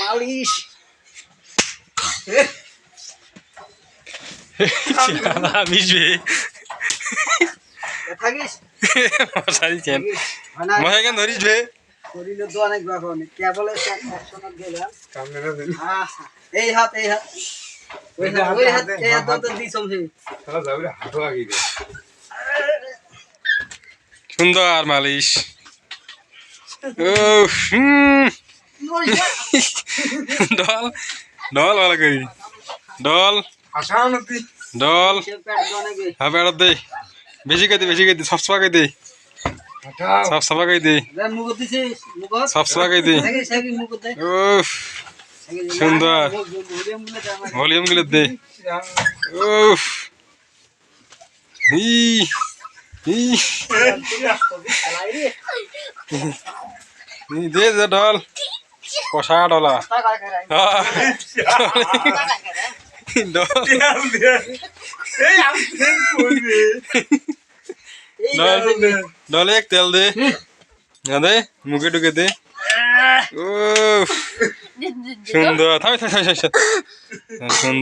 মালিশ মিশবে থাকিস মশারি চেন মশারি কেন ধরিস বে শরীরে তো অনেক ব্যাপার কেবল অ্যাকশনত গেলাম এই হাত ওই হাত এই হাত তো দিছ আমি সুন্দর মালিশ ডল ডল ভালো করি ডল ডল হ্যাঁ বেড়াত দে বেশি খাইতে সব সবা খাইতে সব সবা খাইতে সব সবা খাইতে উফ সুন্দর ভলিউম গুলো দে উফ ই ই দে দে ডল কষা ডলা ডল এক তেল দে দে মুখে ঢুকে দে সুন্দর থামি সুন্দর